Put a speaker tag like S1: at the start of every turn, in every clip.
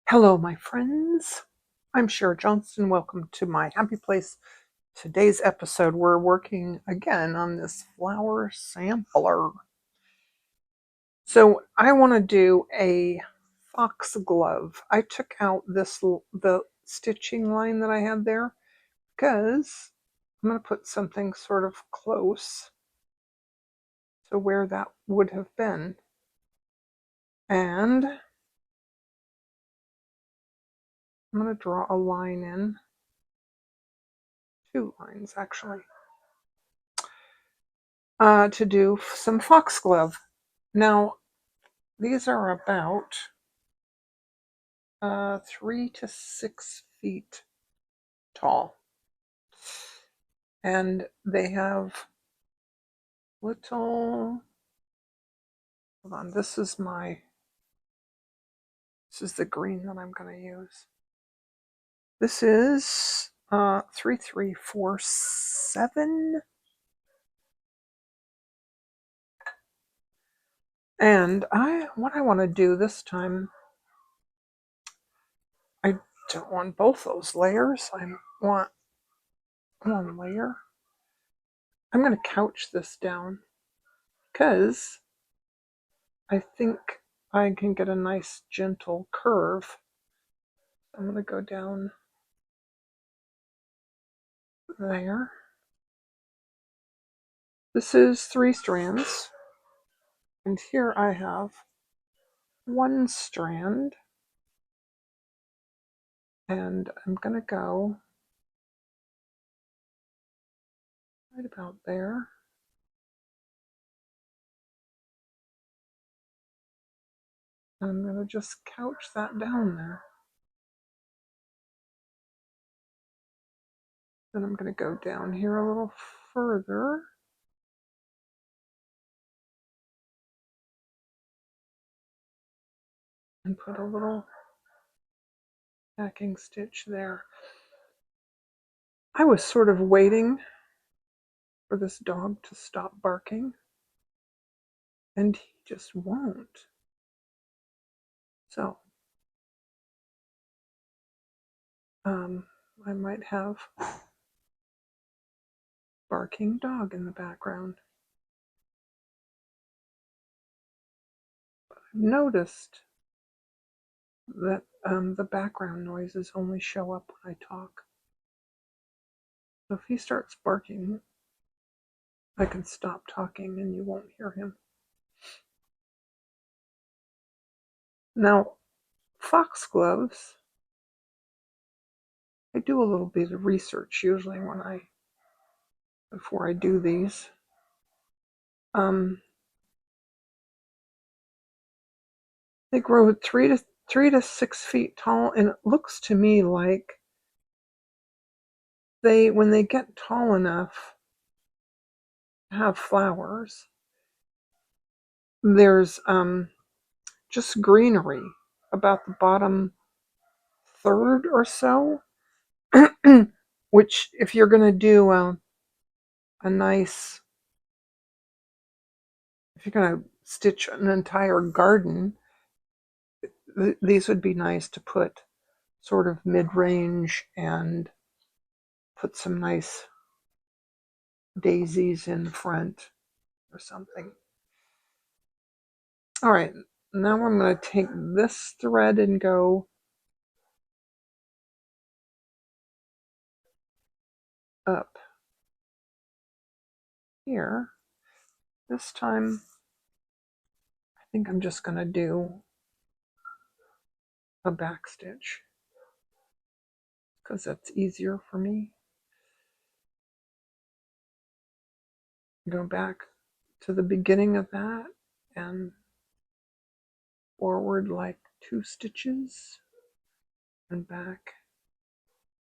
S1: Hello, my friends. I'm Cher Johnston. Welcome to my happy place. Today's episode, we're working again on this flower sampler. So I want to do a foxglove. I took out the stitching line that I had there because I'm going to put something sort of close to where that would have been. And I'm going to draw a line in. Two lines, actually. To do some foxglove. Now, these are about 3 to 6 feet tall. And they have little, hold on, this is the green that I'm going to use. This is 3347. And what I want to do this time, I don't want both those layers. I want one layer. I'm going to couch this down because I think I can get a nice gentle curve. I'm going to go down there. This is 3 strands. And here I have 1 strand. And I'm going to go right about there. I'm going to just couch that down there. Then I'm going to go down here a little further. And put a little backing stitch there. I was sort of waiting for this dog to stop barking. And he just won't. So, I might have barking dog in the background. But I've noticed that the background noises only show up when I talk. So if he starts barking, I can stop talking and you won't hear him. Now, foxgloves, I do a little bit of research usually before I do these. They grow 3 to 6 feet tall, and it looks to me like when they get tall enough to have flowers, there's just greenery about the bottom third or so, which if you're going to do if you're going to stitch an entire garden, these would be nice to put sort of mid-range and put some nice daisies in front or something. All right, now I'm going to take this thread and go up here. This time, I think I'm just going to do a back stitch because that's easier for me. Go back to the beginning of that and forward like 2 stitches and back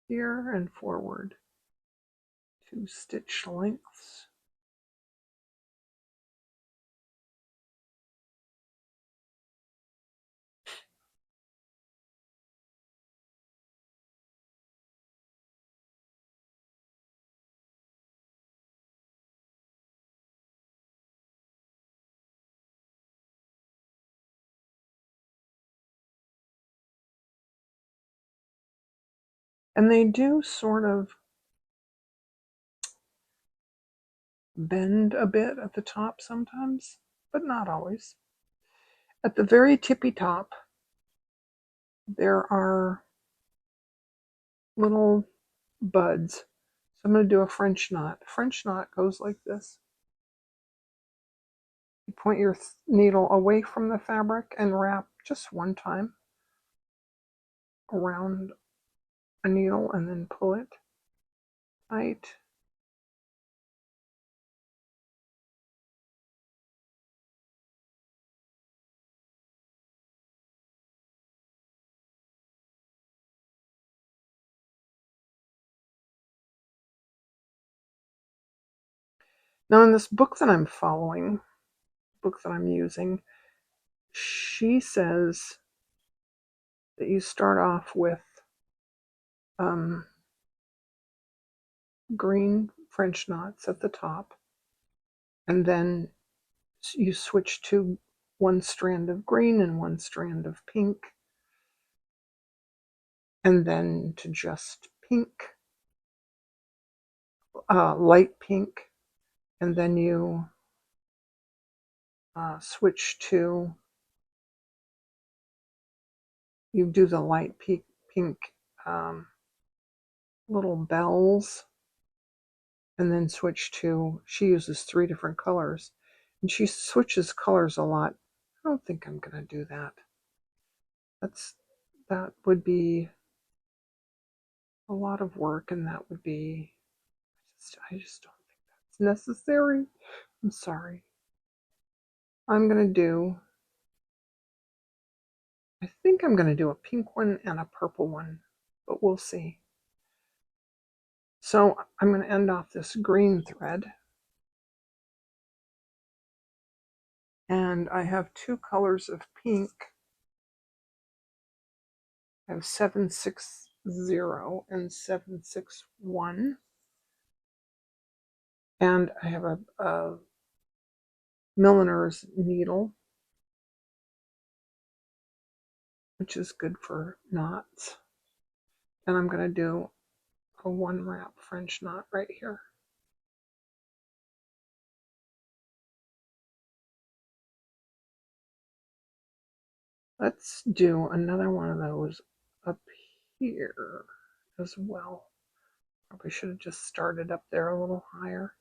S1: here and forward 2 stitch lengths. And they do sort of bend a bit at the top sometimes, but not always. At the very tippy top, there are little buds. So I'm going to do a French knot. French knot goes like this. You point your needle away from the fabric and wrap just one time around a needle and then pull it tight. Now in this book that I'm following, book that I'm using, she says that you start off with green French knots at the top, and then you switch to one strand of green and one strand of pink, and then to just pink, light pink, and then you switch to, you do the light pink little bells, and then switch to, she uses 3 different colors, and she switches colors a lot. I don't think I'm going to do that. That would be a lot of work, and that would be, I just don't think that's necessary. I'm sorry. I'm going to do, I think I'm going to do a pink one and a purple one, but we'll see. So I'm going to end off this green thread. And I have 2 colors of pink. I have 760 and 761. And I have a milliner's needle, which is good for knots. And I'm going to do a 1 wrap French knot right here. Let's do another one of those up here as well. Probably should have just started up there a little higher.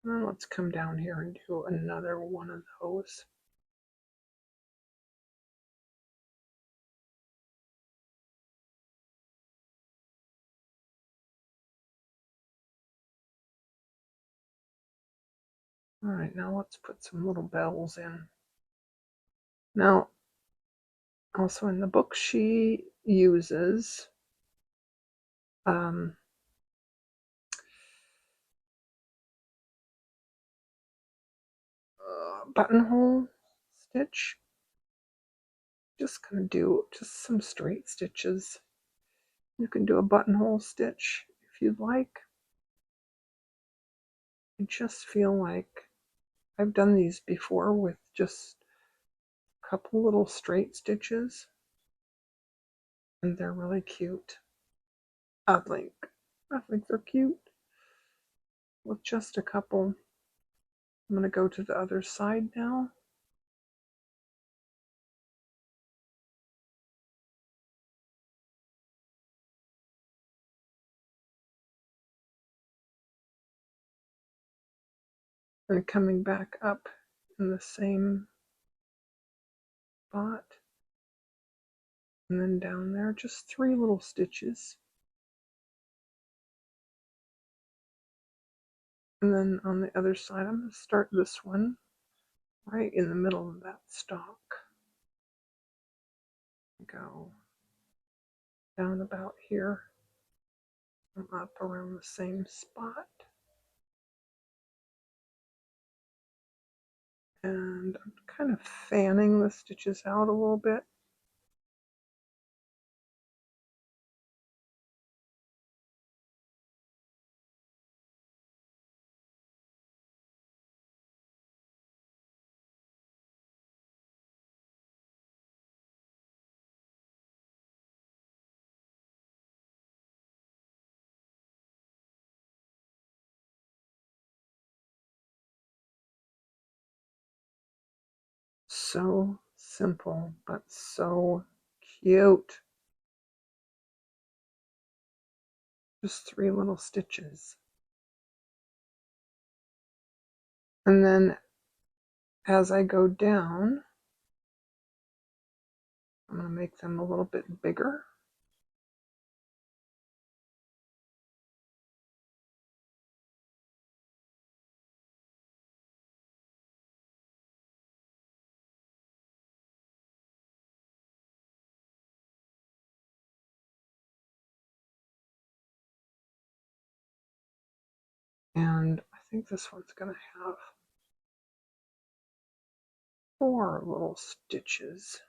S1: Well, let's come down here and do another one of those. All right, now let's put some little bells in. Now, also in the book, she uses buttonhole stitch. Just gonna do just some straight stitches. You can do a buttonhole stitch if you'd like. I just feel like I've done these before with just a couple little straight stitches, and they're really cute. I think they're cute with just a couple. I'm going to go to the other side now. And coming back up in the same spot. And then down there, just 3 little stitches. And then on the other side, I'm going to start this one right in the middle of that stalk. Go down about here. I'm up around the same spot. And I'm kind of fanning the stitches out a little bit. So simple, but so cute. Just 3 little stitches. And then as I go down, I'm going to make them a little bit bigger. And I think this one's going to have 4 little stitches.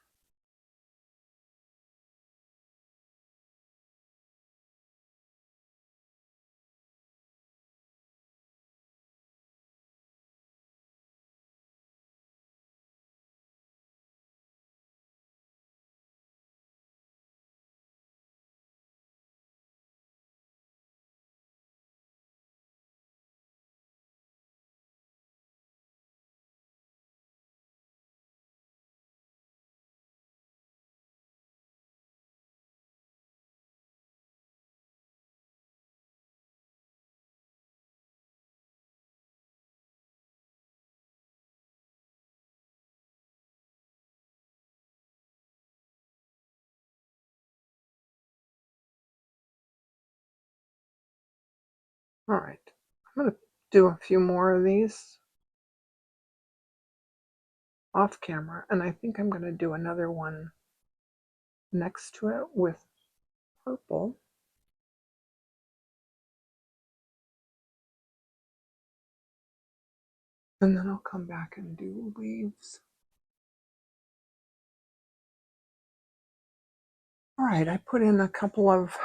S1: All right, I'm going to do a few more of these off camera, and I think I'm going to do another one next to it with purple. And then I'll come back and do leaves. All right, I put in a couple of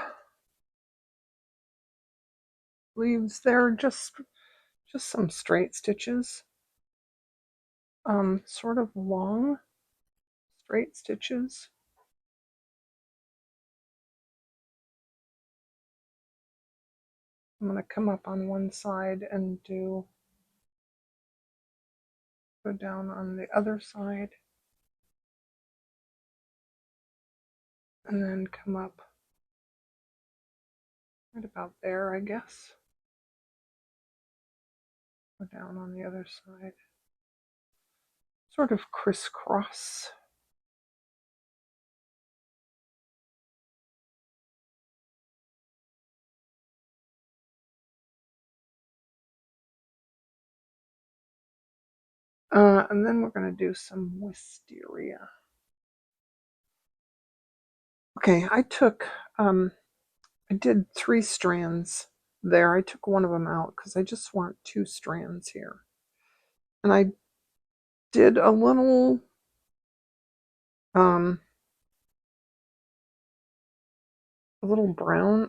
S1: leaves there, just some straight stitches, sort of long straight stitches. I'm going to come up on one side and go down on the other side, and then come up right about there, I guess. Go down on the other side. Sort of crisscross. And then we're going to do some wisteria. Okay, I did 3 strands there. I took one of them out because I just want 2 strands here. And I did a little brown,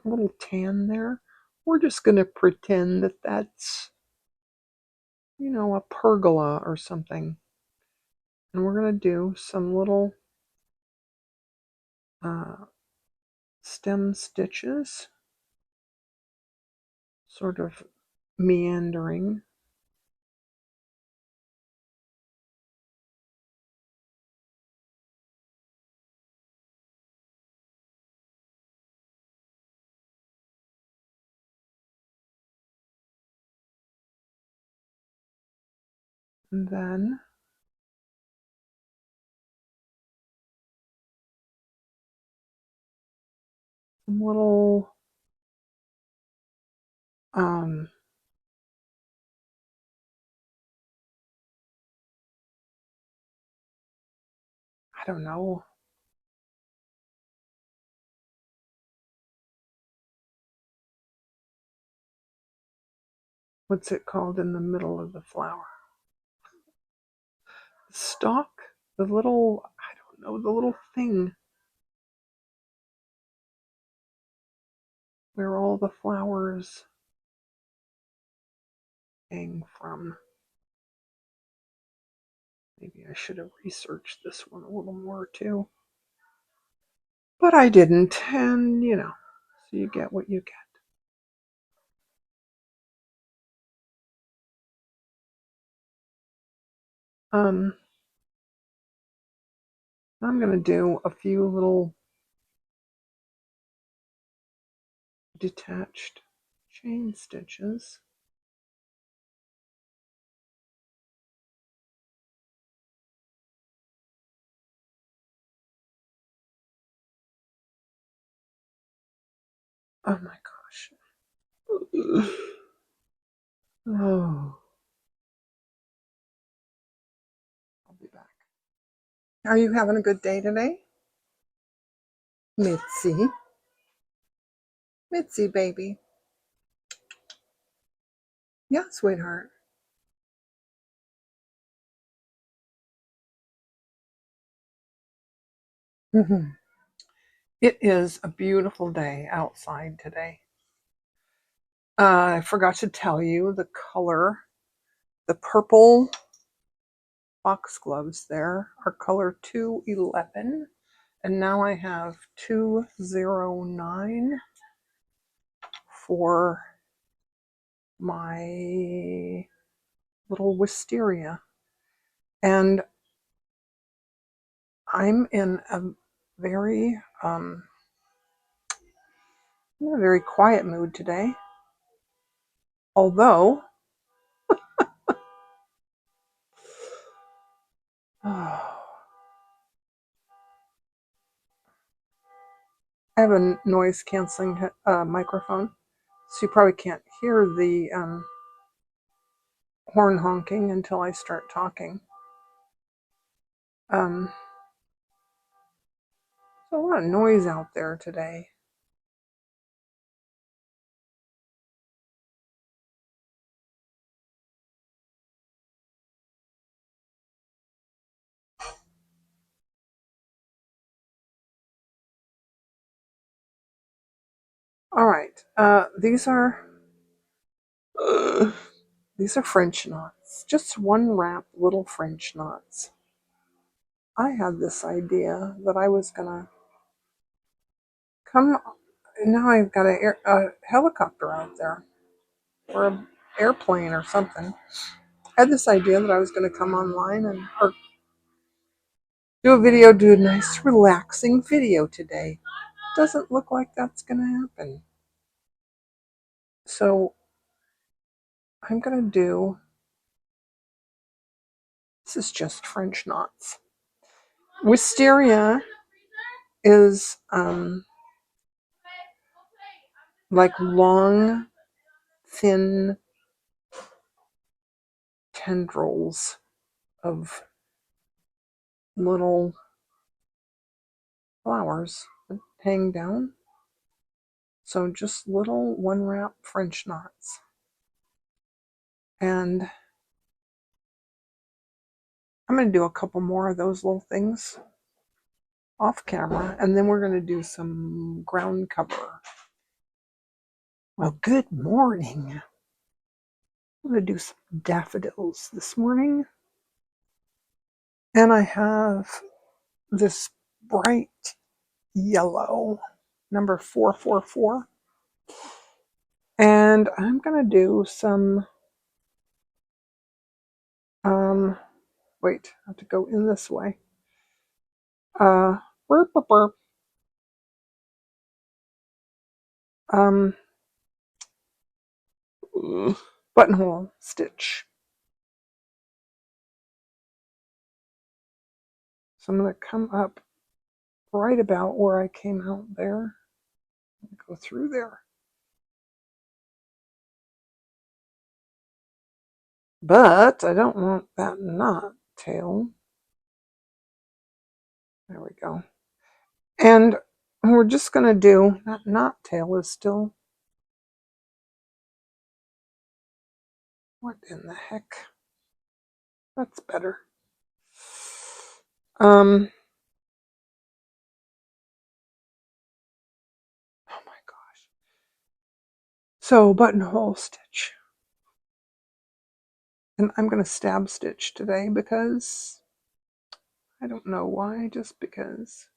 S1: a little tan there. We're just going to pretend that that's, a pergola or something. And we're going to do some little stem stitches, sort of meandering. And then some little I don't know. What's it called in the middle of the flower? The stalk? The little, I don't know, the little thing where all the flowers hang from. Maybe I should have researched this one a little more too. But I didn't, and so you get what you get. I'm going to do a few little detached chain stitches. Oh my gosh. Oh, I'll be back. Are you having a good day today? Mitzi. Mitzi, baby. Yeah, sweetheart. It is a beautiful day outside today. I forgot to tell you the color. The purple foxgloves there are color 211. And now I have 209 for my little wisteria. And I'm in a very in a very quiet mood today. Although I have a noise canceling microphone, so you probably can't hear the horn honking until I start talking. Um, there's a lot of noise out there today. All right, uh, these are French knots, just one wrap little French knots. I had this idea that I was gonna come. Now I've got a helicopter out there, or an airplane or something. I had this idea that I was going to come online and or do a video, do a nice relaxing video today. Doesn't look like that's going to happen. So I'm going to do, this is just French knots. Wisteria is like long, thin tendrils of little flowers that hang down. So just little one wrap French knots. And I'm going to do a couple more of those little things off camera, and then we're going to do some ground cover. Well, good morning. I'm going to do some daffodils this morning. And I have this bright yellow, number 444. And I'm going to do some, wait, I have to go in this way. Burp, burp, burp. Um, buttonhole stitch. So I'm going to come up right about where I came out there. Go through there. But I don't want that knot tail. There we go. And we're just going to do, that knot tail is still, what in the heck? That's better. Oh my gosh. So buttonhole stitch. And I'm going to stab stitch today because I don't know why, just because.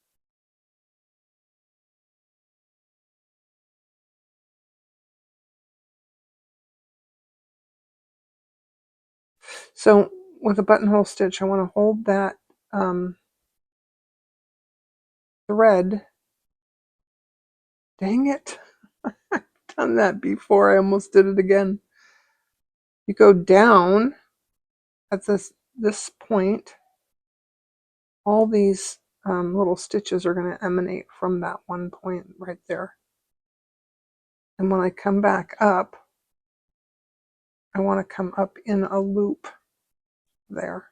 S1: So with a buttonhole stitch, I want to hold that thread. Dang it. I've done that before. I almost did it again. You go down at this point. All these little stitches are going to emanate from that one point right there. And when I come back up, I want to come up in a loop there.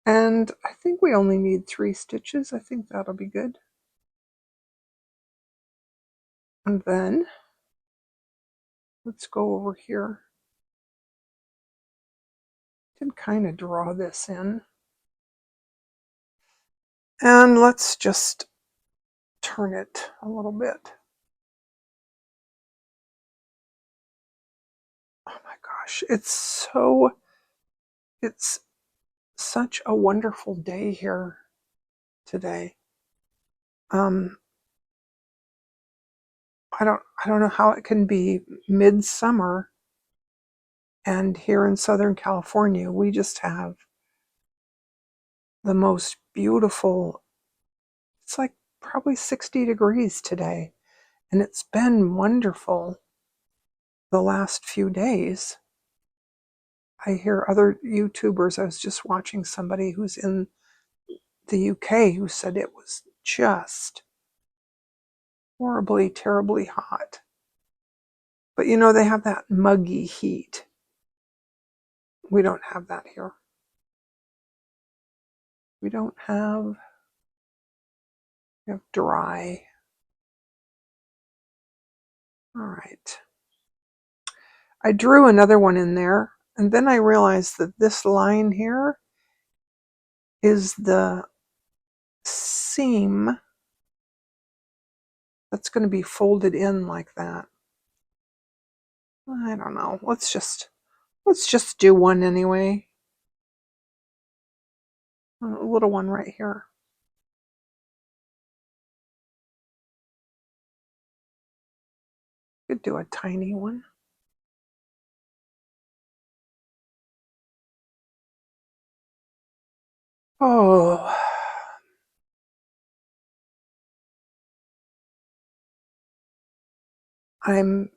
S1: And I think we only need 3 stitches. I think that'll be good. And then let's go over here. I can kind of draw this in. And let's just turn it a little bit. Oh my gosh, it's such a wonderful day here today. I don't know how it can be midsummer, and here in Southern California we just have the most beautiful, it's like probably 60 degrees today, and it's been wonderful the last few days. I hear other YouTubers, I was just watching somebody who's in the UK who said it was just horribly, terribly hot. But you know, they have that muggy heat. We don't have that here. We have dry. All right. I drew another one in there, and then I realized that this line here is the seam that's going to be folded in like that. I don't know. Let's just do one anyway. A little one right here. Could do a tiny one. Oh, I'm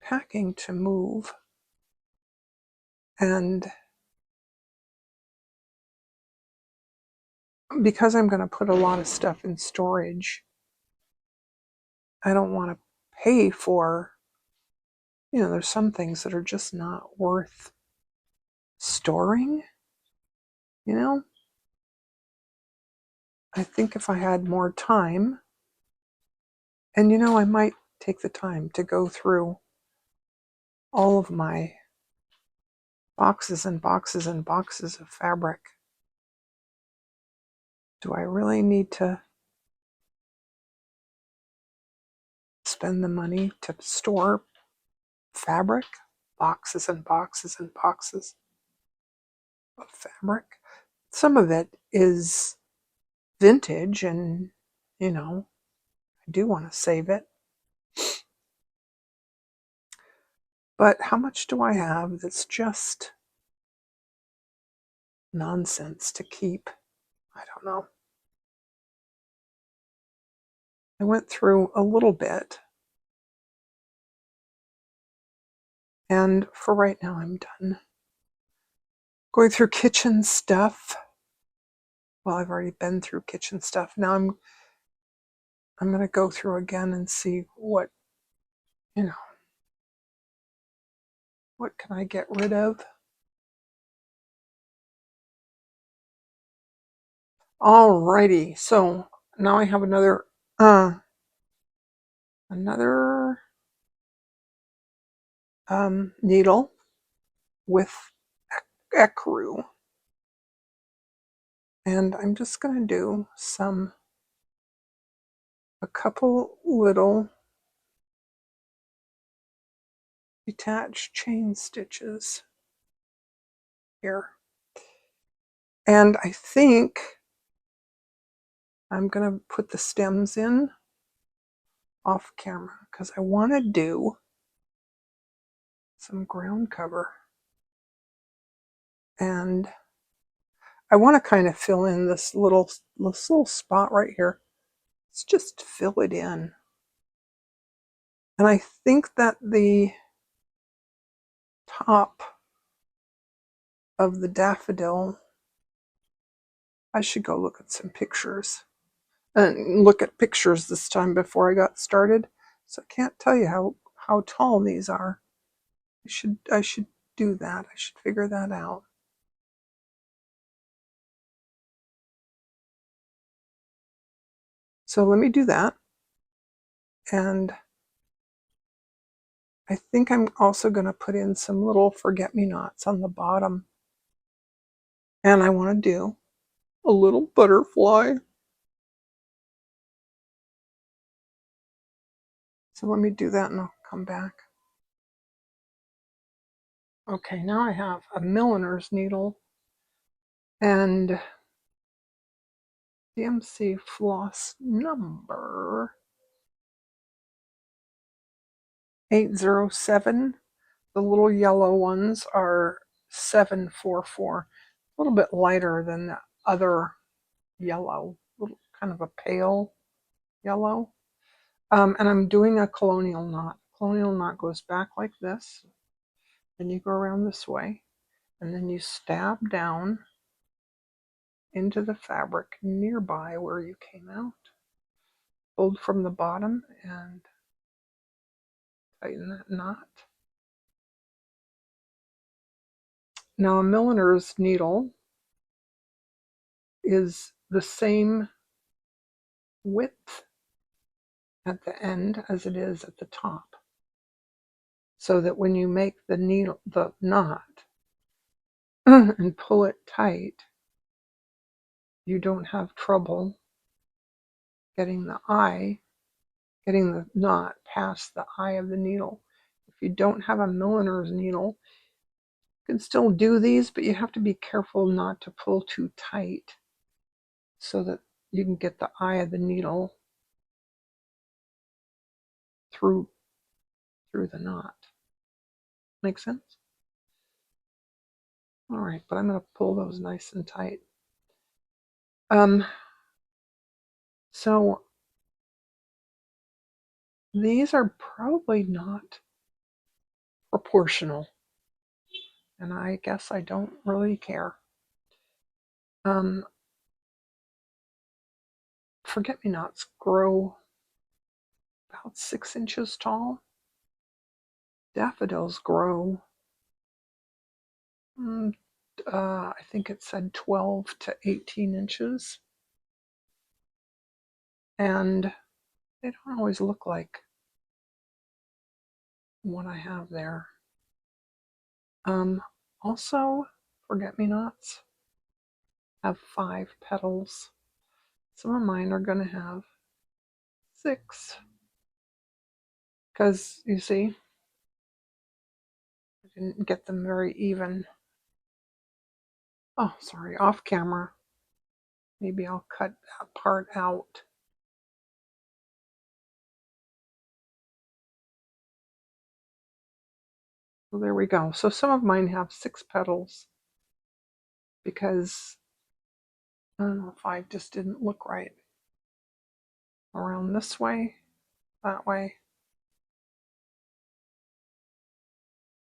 S1: packing to move, and because I'm going to put a lot of stuff in storage, I don't want to pay for, there's some things that are just not worth storing, I think if I had more time, and I might take the time to go through all of my boxes and boxes and boxes of fabric. Do I really need to spend the money to store fabric? Boxes and boxes and boxes of fabric. Some of it is vintage, and I do want to save it. But how much do I have that's just nonsense to keep? I don't know. I went through a little bit, and for right now I'm done. Going through kitchen stuff. Well, I've already been through kitchen stuff. Now I'm going to go through again and see what can I get rid of. Alrighty, so now I have another needle with ecru, and I'm just going to do a couple little detached chain stitches here, and I think I'm going to put the stems in off camera because I want to do some ground cover. And I want to kind of fill in this little spot right here. Let's just fill it in. And I think that the top of the daffodil, I should go look at some pictures. And look at pictures this time before I got started. So I can't tell you how tall these are. I should do that. I should figure that out. So let me do that. And I think I'm also going to put in some little forget-me-nots on the bottom. And I want to do a little butterfly. So let me do that and I'll come back. Okay, now I have a milliner's needle and DMC floss number 807. The little yellow ones are 744. A little bit lighter than the other yellow, kind of a pale yellow. And I'm doing a colonial knot. Colonial knot goes back like this. Then you go around this way. And then you stab down into the fabric nearby where you came out. Fold from the bottom and tighten that knot. Now a milliner's needle is the same width at the end as it is at the top. So that when you make the knot and pull it tight, you don't have trouble getting the knot past the eye of the needle. If you don't have a milliner's needle, you can still do these, but you have to be careful not to pull too tight so that you can get the eye of the needle through the knot. Make sense? All right, but I'm going to pull those nice and tight. So these are probably not proportional, and I guess I don't really care. Forget-me-nots grow about 6 inches tall. Daffodils grow, I think it said 12 to 18 inches. And they don't always look like what I have there. Also, forget-me-nots have 5 petals. Some of mine are going to have 6. Because, you see, I didn't get them very even. Oh, sorry, off camera. Maybe I'll cut that part out. So there we go. So some of mine have 6 petals because, I don't know, 5 just didn't look right. Around this way, that way,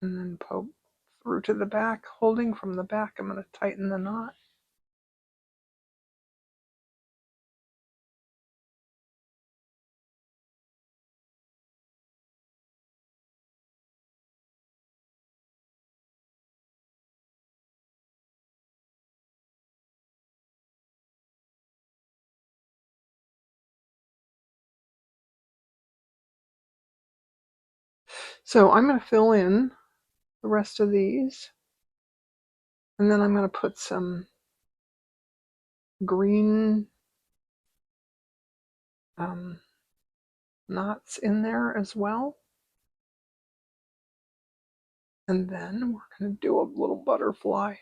S1: and then poke through to the back. Holding from the back, I'm going to tighten the knot. So I'm going to fill in the rest of these, and then I'm going to put some green knots in there as well. And then we're going to do a little butterfly.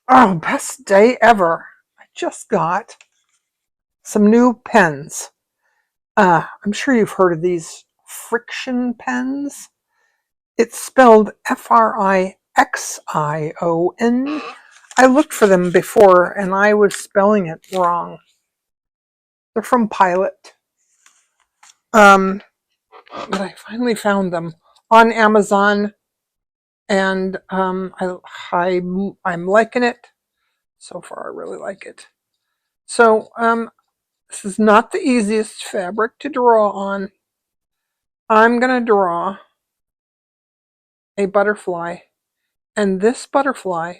S1: Oh, best day ever. I just got some new pens. I'm sure you've heard of these friction pens. It's spelled Frixion. I looked for them before and I was spelling it wrong. They're from Pilot. But I finally found them on Amazon, and I'm liking it. So far, I really like it. So this is not the easiest fabric to draw on. I'm going to draw a butterfly, and this butterfly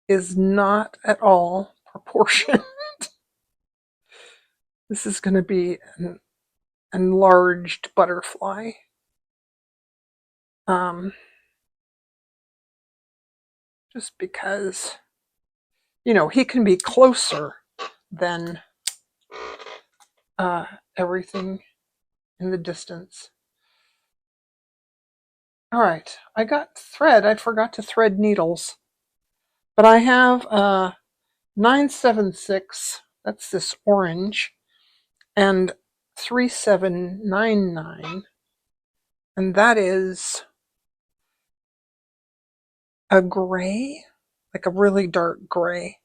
S1: is not at all proportioned. This is going to be an enlarged butterfly. Just because, he can be closer than everything in the distance. All right, I got thread. I forgot to thread needles, but I have 976. That's this orange, and 3799, and that is a gray, like a really dark gray,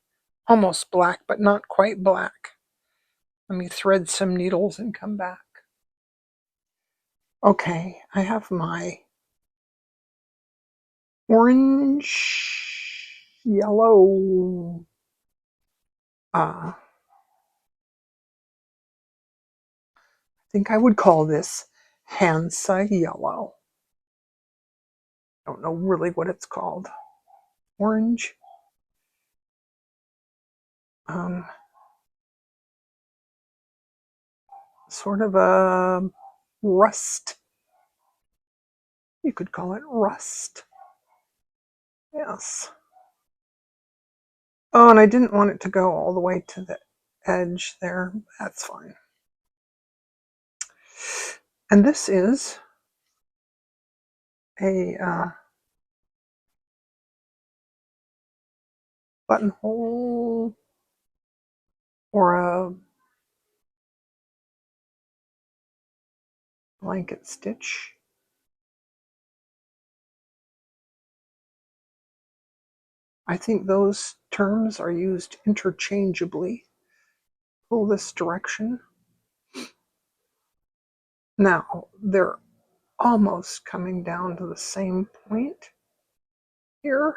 S1: almost black, but not quite black. Let me thread some needles and come back. Okay, I have my orange, yellow, I think I would call this Hansa yellow. I don't know really what it's called. Orange. Sort of a rust. You could call it rust. Yes. Oh, and I didn't want it to go all the way to the edge there. That's fine. And this is a buttonhole or a blanket stitch. I think those terms are used interchangeably. Pull this direction. Now, they're almost coming down to the same point here,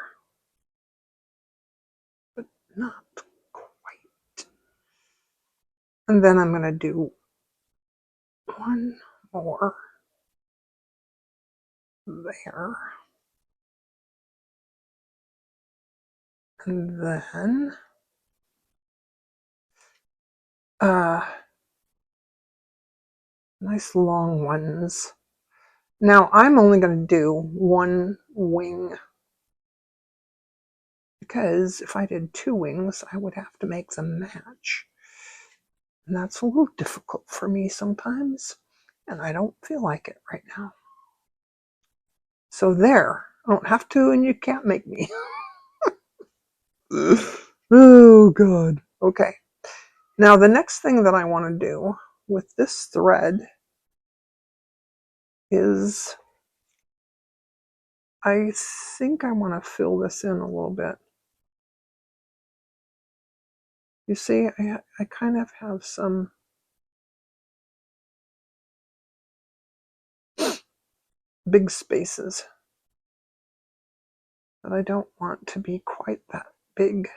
S1: but not quite. And then I'm going to do one more there. And then nice long ones. Now I'm only going to do one wing, because if I did two wings, I would have to make them match. And that's a little difficult for me sometimes, and I don't feel like it right now. So there, I don't have to, and you can't make me. Oh God. Okay. Now the next thing that I want to do with this thread is, I think I want to fill this in a little bit. You see, I kind of have some big spaces that I don't want to be quite that big.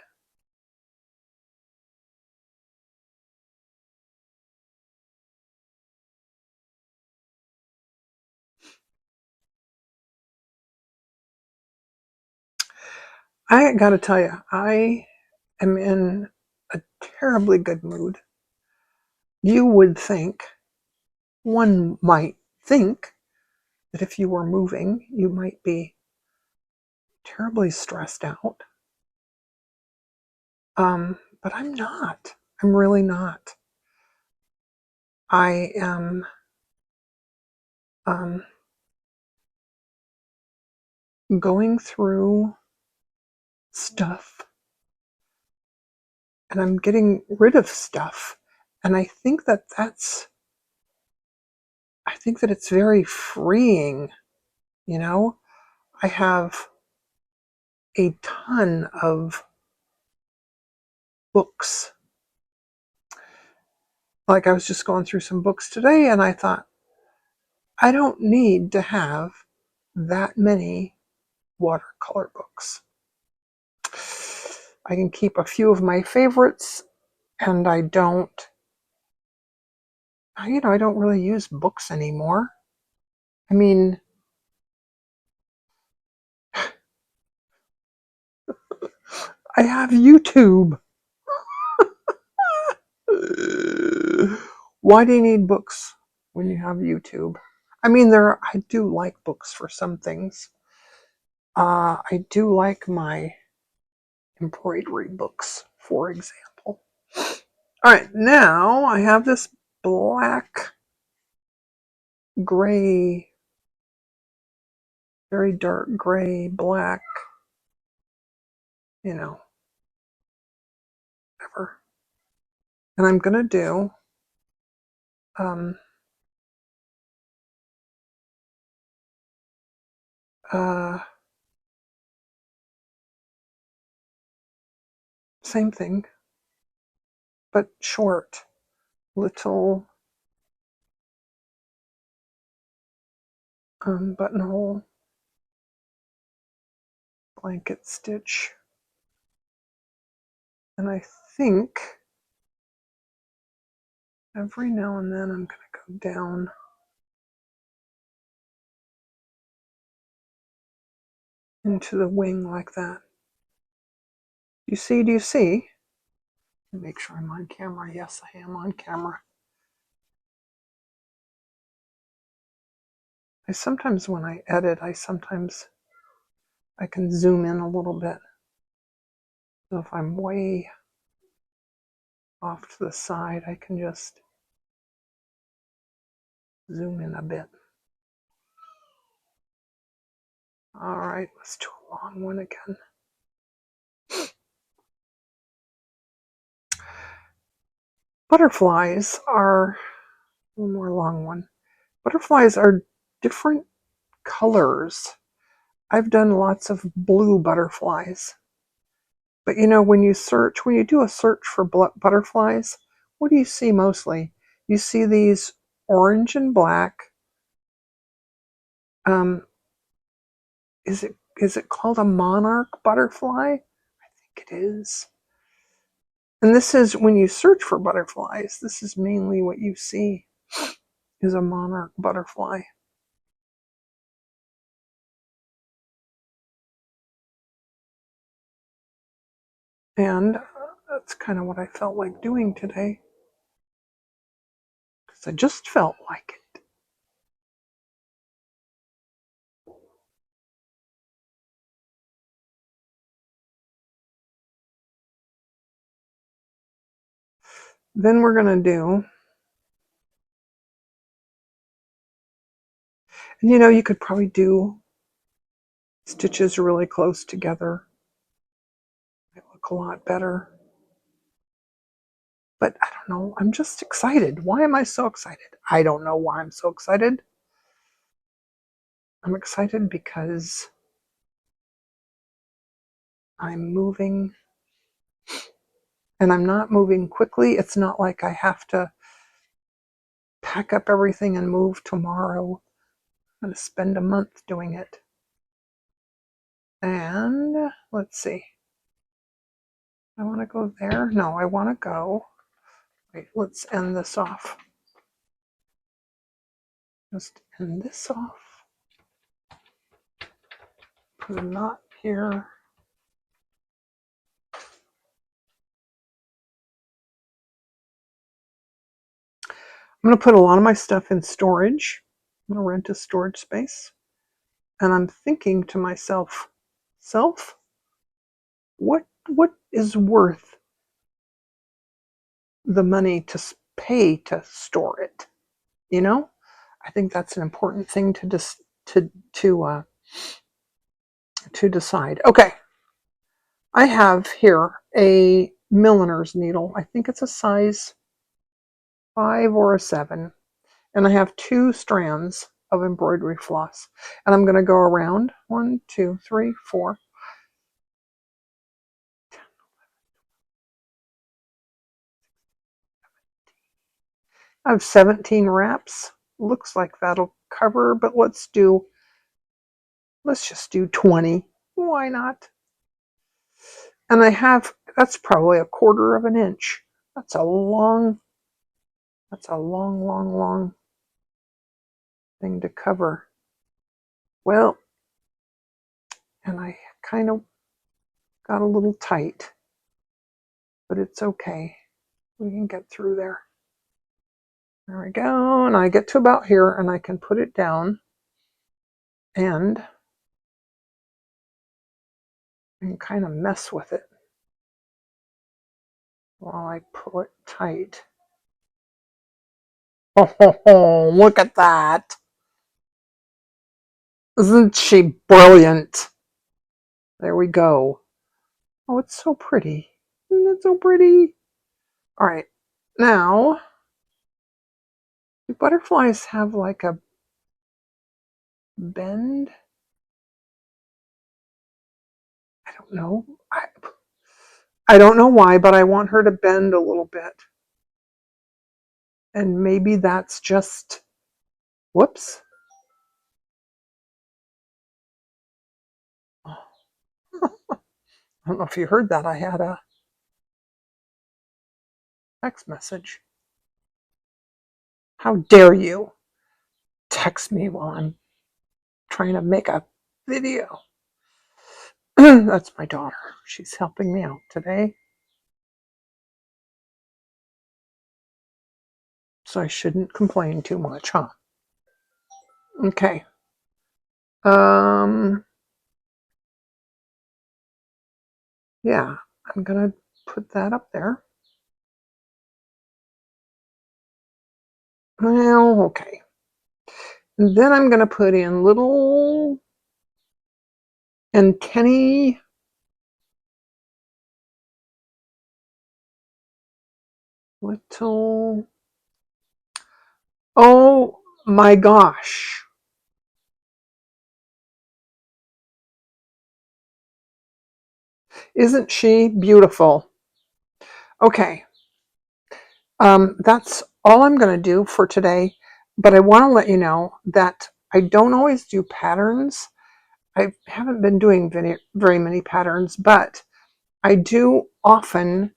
S1: I gotta tell you, I am in a terribly good mood. You would think, one might think, that if you were moving, you might be terribly stressed out. But I'm not. I'm really not. I am going through stuff, and I'm getting rid of stuff. And I think that that's I think that it's very freeing, you know? I have a ton of books. Like I was just going through some books today and I thought, I don't need to have that many watercolor books. I can keep a few of my favorites and I don't really use books anymore. I mean, I have YouTube. Why do you need books when you have YouTube? I mean, I do like books for some things. I do like my embroidery books, for example. All right, now I have this black, gray, very dark gray, black, whatever. And I'm going to do um, uh, same thing, but short, little buttonhole, blanket stitch. And I think every now and then I'm going to go down into the wing like that. Do you see? Make sure I'm on camera. Yes, I am on camera. Sometimes when I edit, I can zoom in a little bit. So if I'm way off to the side, I can just zoom in a bit. All right, let's do a long one again. Butterflies are, one more long one. Butterflies are different colors. I've done lots of blue butterflies. But when you do a search for butterflies, what do you see mostly? You see these orange and black. Is it called a monarch butterfly? I think it is. And this is, when you search for butterflies, this is mainly what you see, is a monarch butterfly. And that's kind of what I felt like doing today. Because I just felt like it. Then we're going to do, and you could probably do stitches really close together. They look a lot better. But I don't know, I'm just excited. Why am I so excited? I don't know why I'm so excited. I'm excited because I'm moving, and I'm not moving quickly. It's not like I have to pack up everything and move tomorrow. I'm going to spend a month doing it. And let's see. I want to go there. No, I want to go. Wait, let's end this off. Just end this off. Put a knot here. I'm going to put a lot of my stuff in storage. I'm going to rent a storage space. And I'm thinking to myself, what is worth the money to pay to store it? I think that's an important thing to decide. Okay, I have here a milliner's needle. I think it's a size 5 or a 7, And I have 2 strands of embroidery floss. And I'm going to go around 1, 2, 3, 4. I have 17 wraps. Looks like that'll cover, but let's just do 20. Why not? And that's probably 1/4 of an inch. That's a long, long thing to cover. Well, and I kind of got a little tight, but it's okay. We can get through there. There we go. And I get to about here and I can put it down and kind of mess with it while I pull it tight. Oh, look at that. Isn't she brilliant? There we go. Oh, it's so pretty. Isn't it so pretty? All right. Now, do butterflies have like a bend? I don't know. I don't know why, but I want her to bend a little bit. And maybe that's just, whoops. I don't know if you heard that. I had a text message. How dare you text me while I'm trying to make a video? That's my daughter. She's helping me out today. So I shouldn't complain too much, huh? Okay. Yeah, I'm gonna put that up there. Well, okay. And then I'm gonna put in little antennae. Little. Oh my gosh. Isn't she beautiful? Okay. That's all I'm going to do for today. But I want to let you know that I don't always do patterns. I haven't been doing very many patterns, but I do often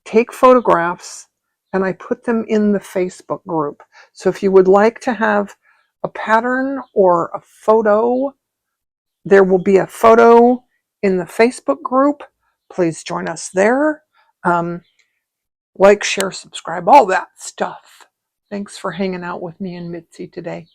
S1: take photographs and I put them in the Facebook group. So if you would like to have a pattern or a photo, there will be a photo in the Facebook group. Please join us there. Like, share, subscribe, all that stuff. Thanks for hanging out with me and Mitzi today.